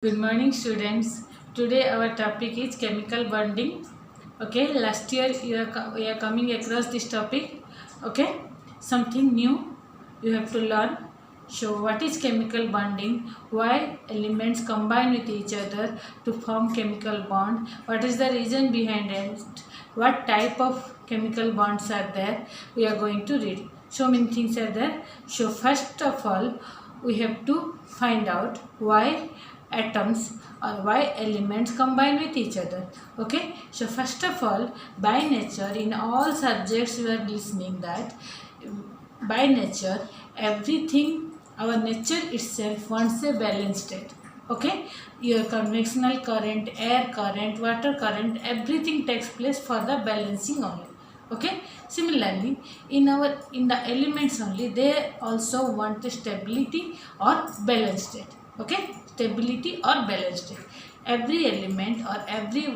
Good morning, students. Today our topic is chemical bonding. Okay, last year we are coming across this topic. Okay, something new you have to learn. So, what is chemical bonding? Why elements combine with each other to form chemical bond? What is the reason behind it? What type of chemical bonds are there? We are going to read. So many things are there. So, first of all, we have to find out why atoms or why elements combine with each other. Okay, so first of all, by nature, in all subjects we are listening that by nature everything, our nature itself wants a balanced state. Okay, your conventional current, air current, water current, everything takes place for the balancing only. Okay, similarly in the elements only, they also want the stability or balanced state. Okay, stability or balanced state. Every element or every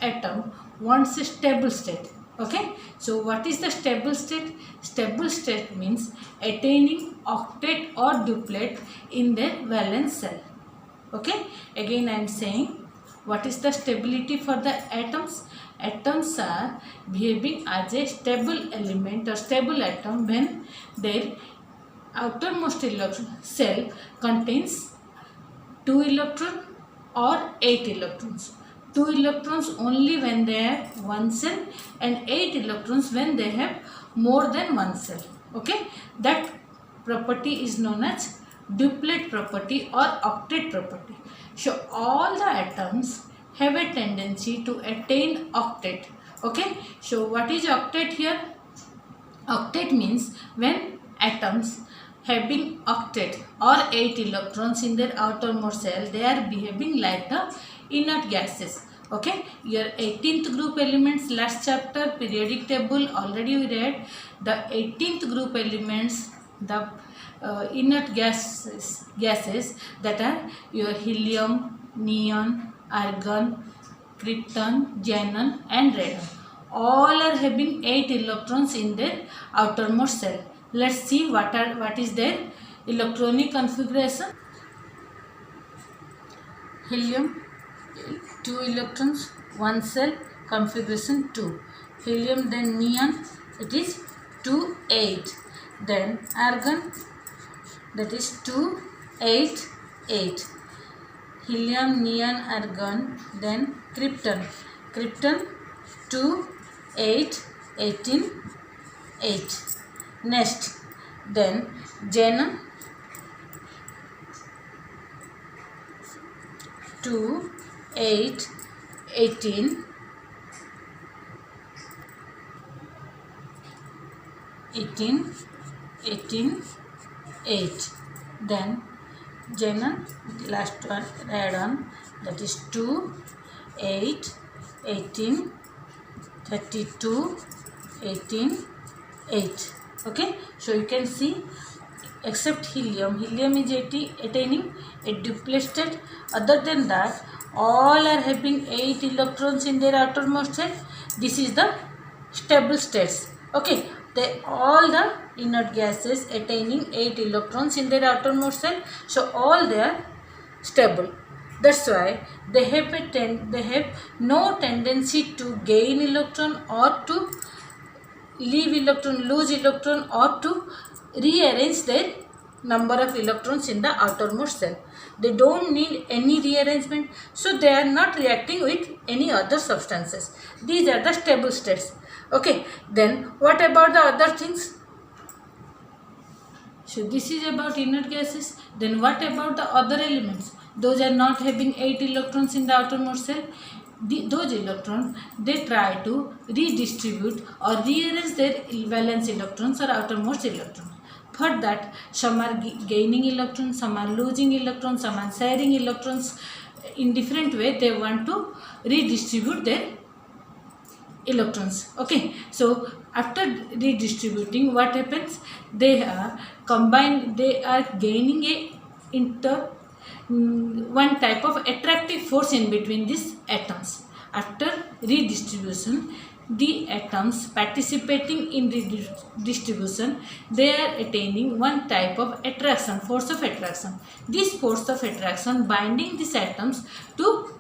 atom wants a stable state. Okay, so what is the stable state? Stable state means attaining octet or duplet in their valence shell. Okay, again I am saying, what is the stability for the atoms? Atoms are behaving as a stable element or stable atom when their outermost shell contains 2 electrons or 8 electrons. 2 electrons only when they have one cell and 8 electrons when they have more than one cell. Okay, that property is known as duplet property or octet property. So all the atoms have a tendency to attain octet. Okay, so what is octet here? Octet means when atoms having octet or 8 electrons in their outermost shell, they are behaving like the inert gases. Okay, your 18th group elements, last chapter periodic table, already we read the 18th group elements, the inert gases that are your helium, neon, argon, krypton, xenon and radon. All are having 8 electrons in their outermost shell. Let's see what is their electronic configuration. Helium 2 electrons, one cell, configuration 2. Helium, then neon, it is 2 8. Then argon, that is 2 8 8. Helium, neon, argon, then krypton. Krypton 2 8 18 8. Next, then xenon 2 8 18 18 18 8. Then xenon, last one, radon, that is 2 8 18 32 18 8. Okay, so you can see, except helium is attaining a duplet state. Other than that, all are having 8 electrons in their outermost shell. This is the stable states. Okay, they all the inert gases attaining 8 electrons in their outermost shell. So all they are stable. That's why they have no tendency to gain electron or to lose electron or to rearrange their number of electrons in the outermost shell. They don't need any rearrangement, so they are not reacting with any other substances. These are the stable states. Okay, then what about the other things? So this is about inert gases. Then what about the other elements? Those are not having 8 electrons in the outermost shell. Those electrons, they try to redistribute or rearrange their valence electrons or outermost electrons. For that, some are gaining electrons, some are losing electrons, some are sharing electrons. In different way, they want to redistribute their electrons. Okay, so after redistributing, what happens? They are combined, they are gaining one type of attractive force in between these atoms. After redistribution, the atoms participating in the distribution, they are attaining one type of attraction, force of attraction. This force of attraction binding these atoms to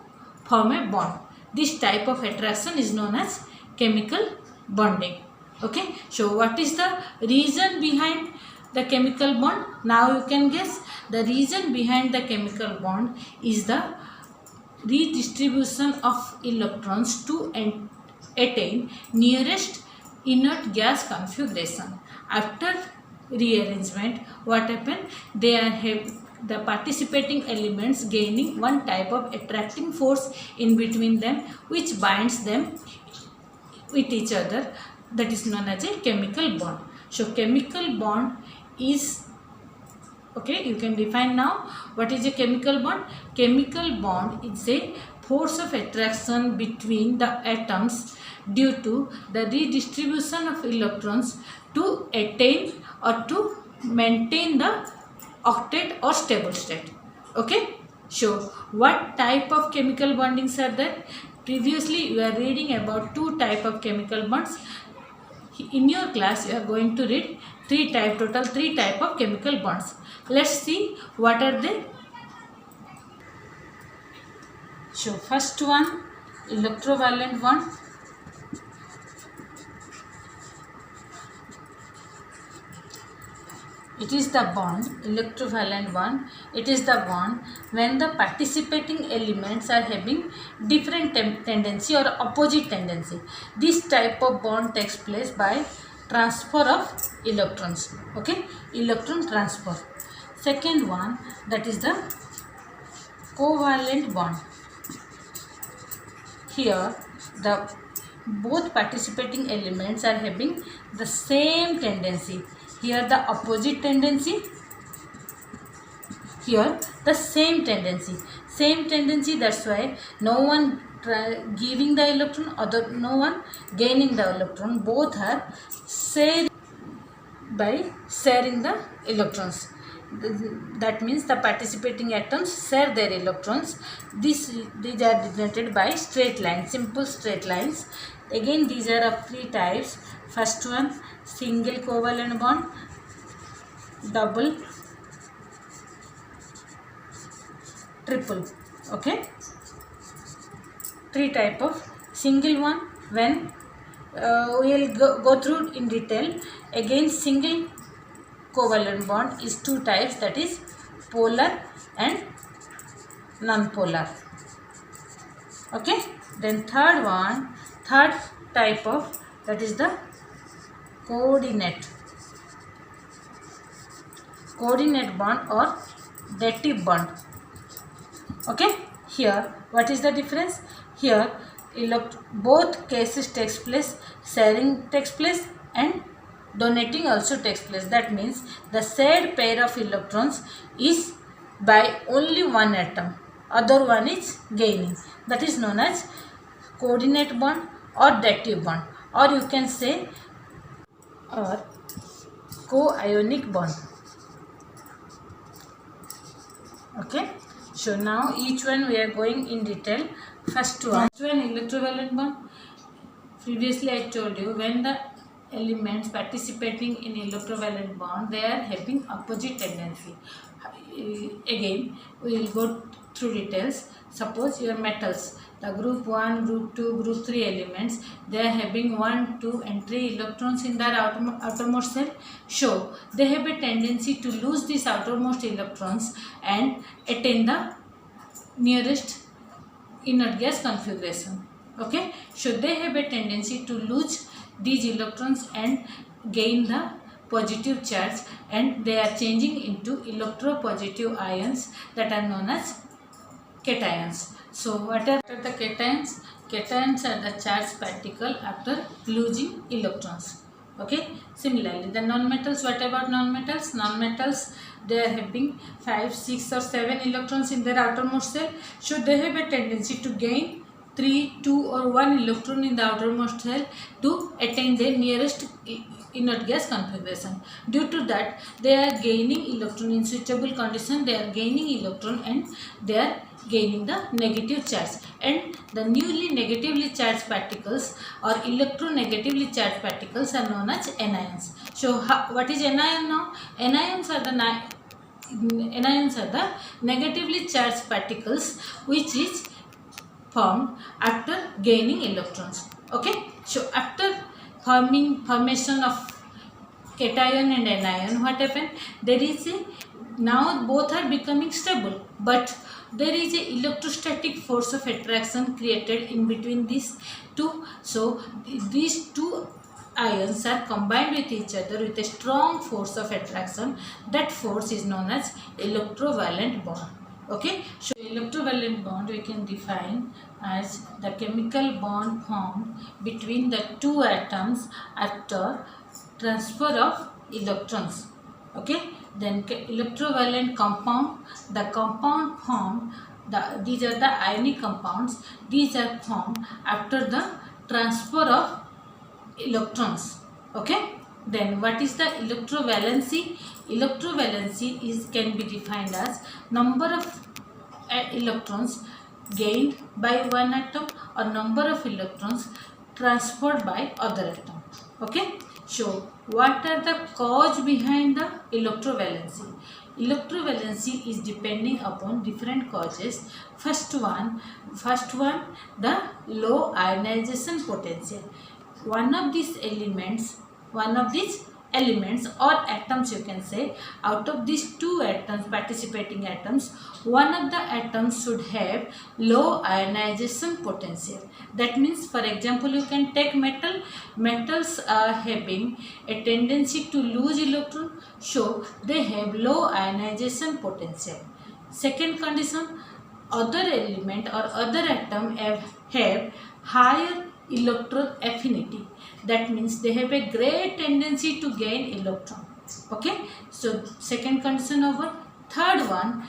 form a bond. This type of attraction is known as chemical bonding. Okay, so what is the reason behind the chemical bond? Now you can guess. The reason behind the chemical bond is the redistribution of electrons to attain nearest inert gas configuration. After rearrangement, what happened? They are the participating elements gaining one type of attracting force in between them, which binds them with each other. That is known as a chemical bond. So chemical bond is, okay, you can define now what is a chemical bond. Chemical bond is a force of attraction between the atoms due to the redistribution of electrons to attain or to maintain the octet or stable state. Okay, so what type of chemical bondings are there? Previously you are reading about two type of chemical bonds. In your class you are going to read total three type of chemical bonds. Let's see what are they. So first one, electrovalent bond. It is the bond, electrovalent bond. It is the bond when the participating elements are having different tendency or opposite tendency. This type of bond takes place by transfer of electrons. Okay, electron transfer. Second one, that is the covalent bond. Here the both participating elements are having the same tendency. Here the opposite tendency, here the same tendency. That's why no one giving the electron, no one gaining the electron. Both are shared by sharing the electrons. That means the participating atoms share their electrons. These are denoted by straight lines, simple straight lines. Again, these are of three types. First one, single covalent bond, double, triple. Okay, three type of. Single one, when we will go through in detail. Again, single covalent bond is two types, that is polar and non-polar. Okay, then third type of, that is the coordinate bond or dative bond. Okay, here what is the difference? Here both cases takes place, sharing takes place and donating also takes place. That means the shared pair of electrons is by only one atom, other one is gaining. That is known as coordinate bond or dative bond, or you can say or co-ionic bond. Okay, so now each one we are going in detail. First one, electrovalent bond. Previously I told you, when the elements participating in electrovalent bond, they are having opposite tendency. Again we will go through details. Suppose your metals, the group 1, group 2, group 3 elements, they are having 1, 2 and 3 electrons in their outermost shell. So they have a tendency to lose these outermost electrons and attain the nearest inert gas configuration. Okay, so they have a tendency to lose these electrons and gain the positive charge, and they are changing into electropositive ions that are known as cations. So what are the cations? Cations are the charged particle after losing electrons. Okay, similarly the non-metals. What about non-metals? Non-metals, they are having 5, 6 or 7 electrons in their outermost shell. So they have a tendency to gain 3, 2 or 1 electron in the outermost shell to attain their nearest inert gas configuration. Due to that, they are gaining electron in suitable condition. They are gaining electron and they are gaining the negative charge, and the newly negatively charged particles or electronegatively charged particles are known as anions. So what is anion now? Anions are the negatively charged particles which is formed after gaining electrons. Okay, so after formation of cation and anion, what happened? There is a, now both are becoming stable, but there is a electrostatic force of attraction created in between these two. So these two ions are combined with each other with a strong force of attraction. That force is known as electrovalent bond. Okay, so electrovalent bond we can define as the chemical bond formed between the two atoms after transfer of electrons. Okay, then electrovalent compound, the compound formed, these are the ionic compounds, these are formed after the transfer of electrons. Okay, then what is the electrovalency? Electrovalency can be defined as number of electrons gained by one atom or number of electrons transferred by other atom. Okay, so what are the cause behind the electrovalency? Electrovalency is depending upon different causes. First one, the low ionization potential. One of these elements or atoms, you can say, out of these two atoms, participating atoms, one of the atoms should have low ionization potential. That means, for example, you can take metals are having a tendency to lose electron, so they have low ionization potential. Second condition, other element or other atom have higher electron affinity. That means they have a great tendency to gain electron. Okay, so second condition over. Third one,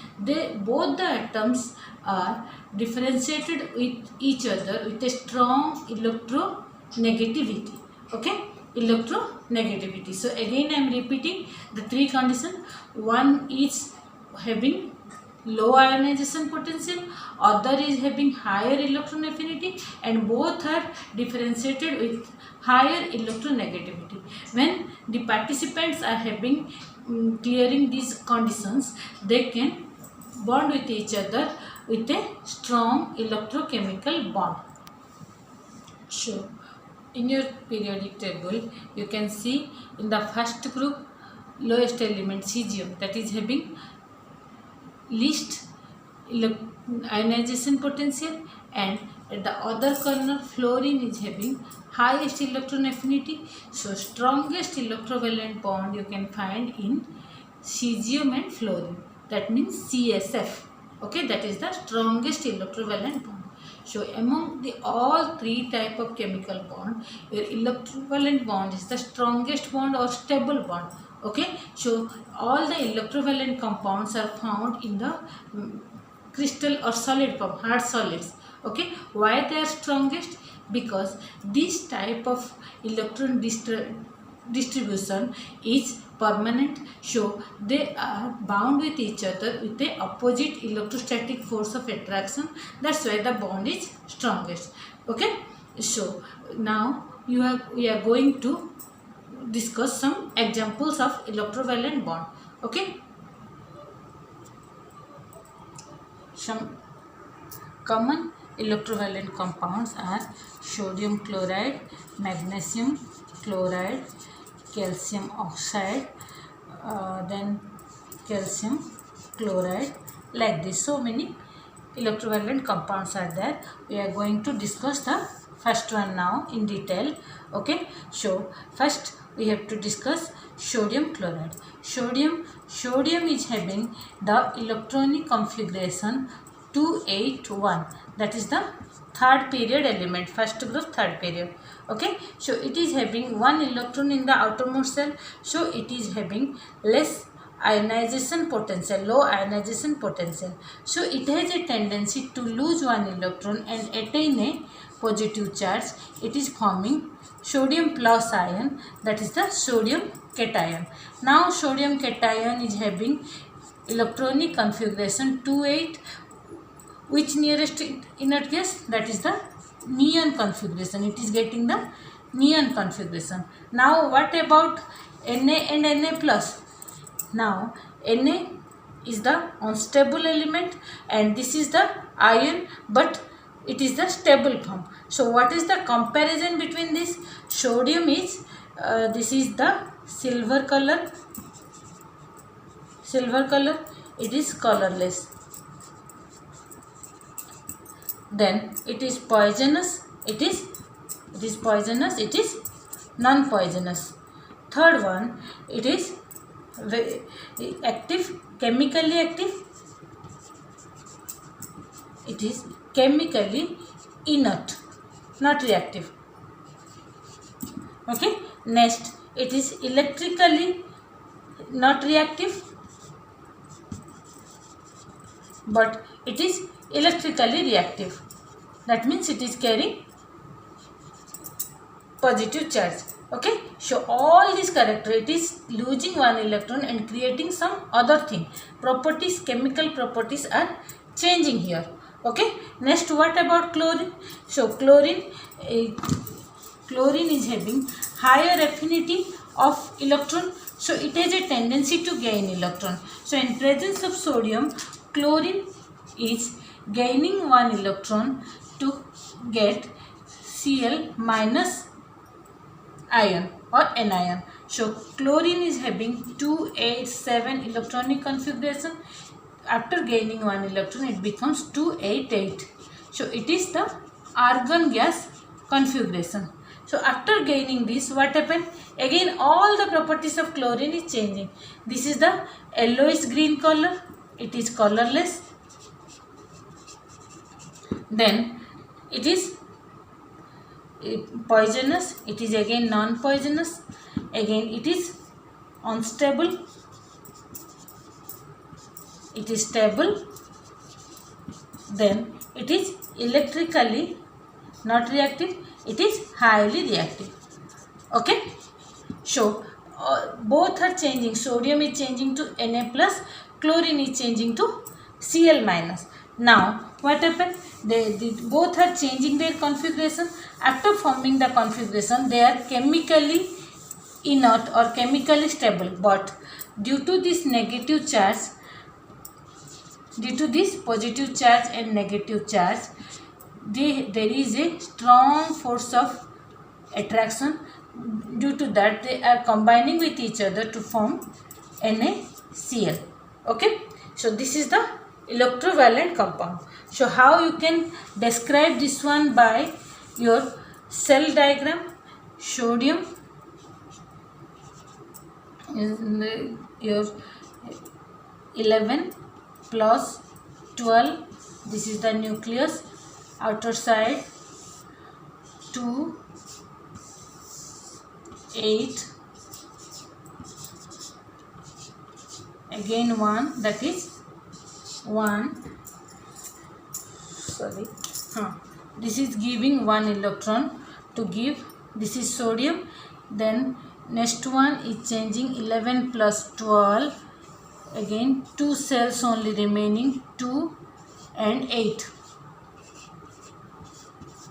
both the atoms are differentiated with each other with a strong electronegativity. Okay, electronegativity. So again I am repeating the three conditions. One is having low ionization potential, other is having higher electron affinity, and both are differentiated with higher electronegativity. When the participants are having clearing these conditions, they can bond with each other with a strong electrochemical bond. So in your periodic table you can see in the first group lowest element cesium, that is having least ionization potential, and at the other corner fluorine is having highest electron affinity. So strongest electrovalent bond you can find in cesium and fluorine, that means CSF. Okay, that is the strongest electrovalent bond. So among the all three type of chemical bond, your electrovalent bond is the strongest bond or stable bond. Okay, so all the electrovalent compounds are found in the crystal or solid form, hard solids. Okay, why they are strongest? Because this type of electron distribution is permanent, so they are bound with each other with the opposite electrostatic force of attraction. That's why the bond is strongest. Okay, so now we are going to discuss some examples of electrovalent bond. Okay, some common electrovalent compounds are sodium chloride, magnesium chloride, calcium oxide, then calcium chloride, like this. So many electrovalent compounds are there. We are going to discuss the first one now in detail. Okay, so first we have to discuss sodium chloride. Sodium is having the electronic configuration 281, that is the third period element, first group third period. Okay, so it is having one electron in the outermost shell, so it is having less ionization potential, low ionization potential, so it has a tendency to lose one electron and attain a positive charge. It is forming sodium plus ion, that is the sodium cation. Now sodium cation is having electronic configuration which nearest inert gas? That is the neon configuration. It is getting the neon configuration. Now what about Na and Na plus? Now Na is the unstable element and this is the ion, but it is the stable form. So what is the comparison between this? Sodium is this is the silver color, it is colorless. Then it is poisonous, it is poisonous, it is non-poisonous. Third one, it is active, chemically active, it is chemically inert, not reactive. Okay, next it is electrically not reactive, but it is electrically reactive. That means it is carrying positive charge. Okay, so all these character, it is losing one electron and creating some other thing. Properties, chemical properties are changing here. Okay, next what about chlorine? So chlorine is having higher affinity of electron, so it has a tendency to gain electron. So in presence of sodium, chlorine is gaining one electron to get Cl minus ion or anion. So chlorine is having 287 electronic configuration. After gaining one electron, it becomes 288. So it is the argon gas configuration. So after gaining this, what happened? Again all the properties of chlorine is changing. This is the yellowish green color, it is colorless. Then it is poisonous, it is again non-poisonous. Again it is unstable, it is stable. Then it is electrically not reactive, it is highly reactive. Okay, so both are changing. Sodium is changing to Na plus, chlorine is changing to Cl minus. Now what happened? They both are changing their configuration. After forming the configuration, they are chemically inert or chemically stable, but due to this negative charge, due to this positive charge and negative charge, there is a strong force of attraction. Due to that, they are combining with each other to form NaCl. Okay, so this is the electrovalent compound. So how you can describe this one? By your cell diagram. Sodium in your 11 plus 12, this is the nucleus, outer side 2, 8, again 1, that is 1, sorry, this is giving 1 electron to give, this is sodium. Then next one is changing, 11 plus 12, again 2 cells only remaining, 2 and 8.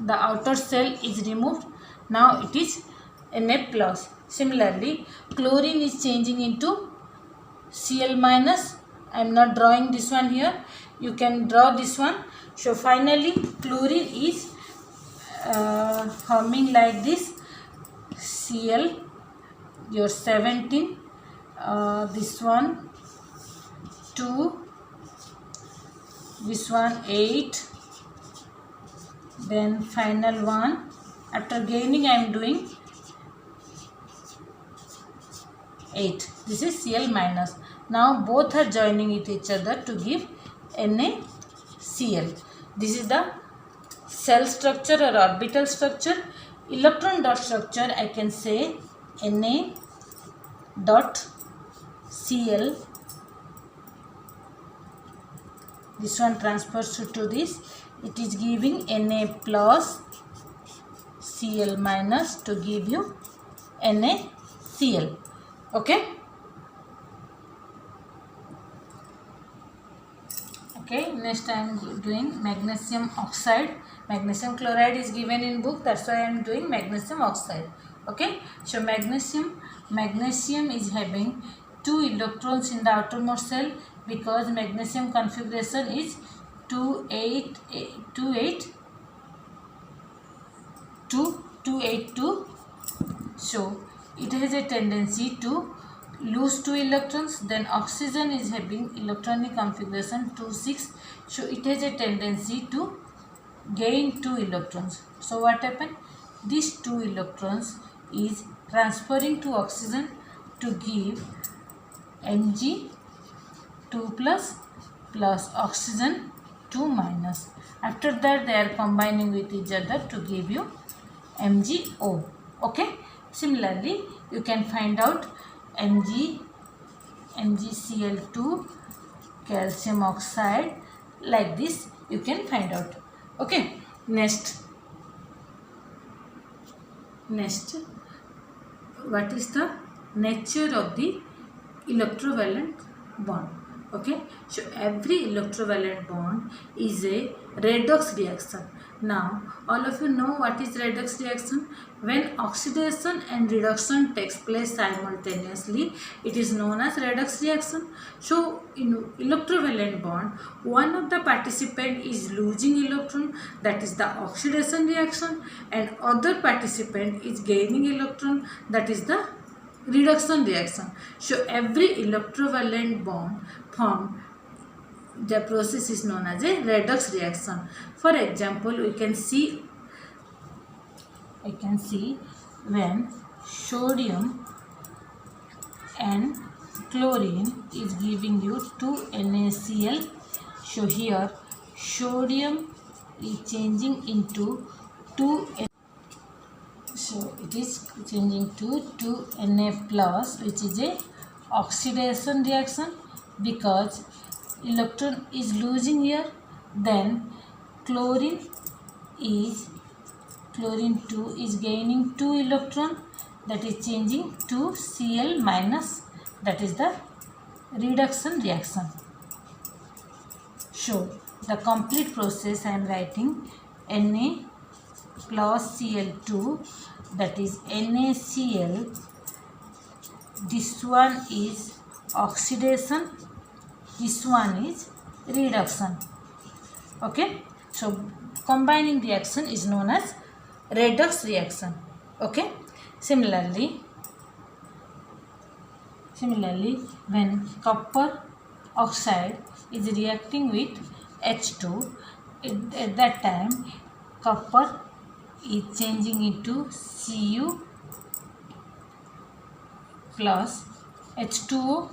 The outer cell is removed. Now it is Na plus. Similarly, chlorine is changing into Cl minus. I am not drawing this one here. You can draw this one. So finally, chlorine is forming like this. Cl, your 17, this one 2, this one 8, then final one. After gaining, I am doing 8. This is Cl minus. Now both are joining with each other to give NaCl. This is the cell structure or orbital structure. Electron dot structure, I can say Na dot Cl. This one transfers to this. It is giving Na plus Cl minus to give you NaCl. Okay. Okay, next I am doing magnesium oxide. Magnesium chloride is given in book, that's why I am doing magnesium oxide. Okay, so magnesium is having 2 electrons in the outermost shell because magnesium configuration is 282. So it has a tendency to lose 2 electrons. Then oxygen is having electronic configuration 2,6. So it has a tendency to gain 2 electrons. So what happened? These 2 electrons is transferring to oxygen to give Mg 2 plus oxygen 2 minus. After that they are combining with each other to give you MgO. Okay. Similarly, you can find out MgCl2 calcium oxide, like this you can find out. Okay. Next, what is the nature of the electrovalent bond? Okay, so every electrovalent bond is a redox reaction. Now all of you know what is redox reaction. When oxidation and reduction takes place simultaneously, it is known as redox reaction. So in electrovalent bond, one of the participant is losing electron, that is the oxidation reaction, and other participant is gaining electron, that is the reduction reaction. So every electrovalent bond formed, the process is known as a redox reaction. For example, I can see when sodium and chlorine is giving you 2 NaCl. So here sodium is changing into 2. So it is changing to 2Na plus, which is a oxidation reaction because electron is losing here. Then chlorine 2 is gaining 2 electron, that is changing to Cl minus, that is the reduction reaction. So the complete process I am writing Na plus Cl2, that is NaCl. This one is oxidation, this one is reduction. Okay, so combining reaction is known as redox reaction. Okay, similarly when copper oxide is reacting with H2, at that time copper is changing into Cu plus H2O.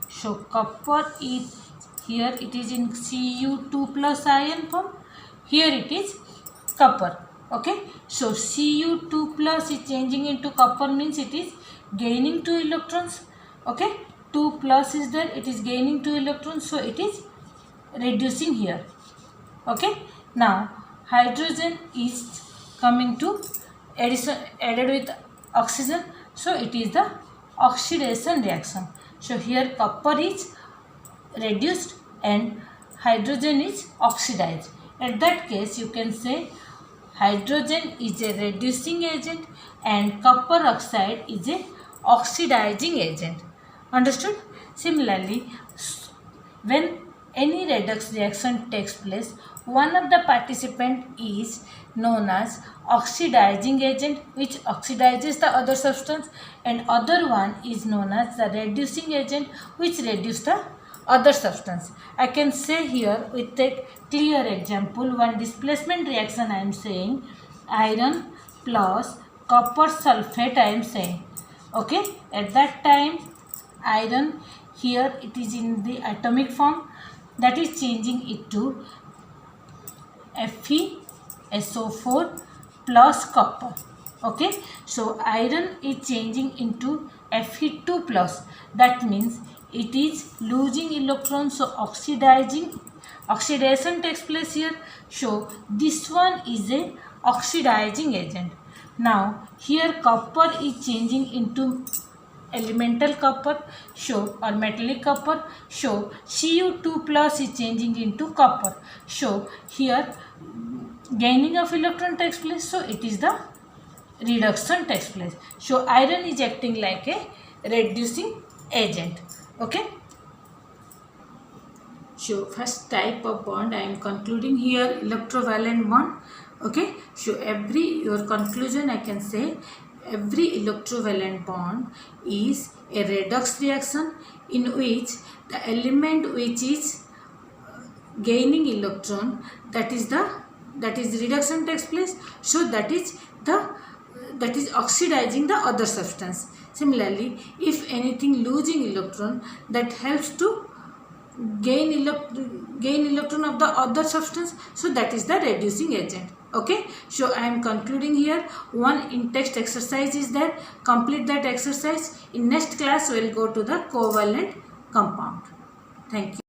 So copper is here, it is in Cu2 plus ion form, here it is copper. Okay, so Cu2 plus is changing into copper, means it is gaining 2 electrons. Okay, 2 plus is there, it is gaining 2 electrons, so it is reducing here. Okay, now hydrogen is coming to added with oxygen, so it is the oxidation reaction. So here copper is reduced and hydrogen is oxidized. At that case you can say hydrogen is a reducing agent and copper oxide is a oxidizing agent. Understood? Similarly, when any redox reaction takes place, one of the participant is known as oxidizing agent, which oxidizes the other substance, and other one is known as the reducing agent, which reduces the other substance. I can say here with a clear example, one displacement reaction I am saying, iron plus copper sulfate I am saying. Okay, at that time iron, here it is in the atomic form, that is changing it to FeSO4 plus copper. Okay, so iron is changing into Fe2 plus, that means it is losing electrons, so oxidation takes place here. So this one is a oxidizing agent. Now here copper is changing into elemental copper show or metallic copper show Cu2 plus is changing into copper. So here gaining of electron takes place, so it is the reduction takes place. So iron is acting like a reducing agent. Okay. So first type of bond I am concluding here, electrovalent bond. Okay. So your conclusion I can say every electrovalent bond is a redox reaction in which the element which is gaining electron, that is reduction takes place. So that is oxidizing the other substance. Similarly, if anything losing electron, that helps to gain electron of the other substance, so that is the reducing agent. Okay, so I am concluding here. One in-text exercise is there. Complete that exercise. In next class we will go to the covalent compound. Thank you.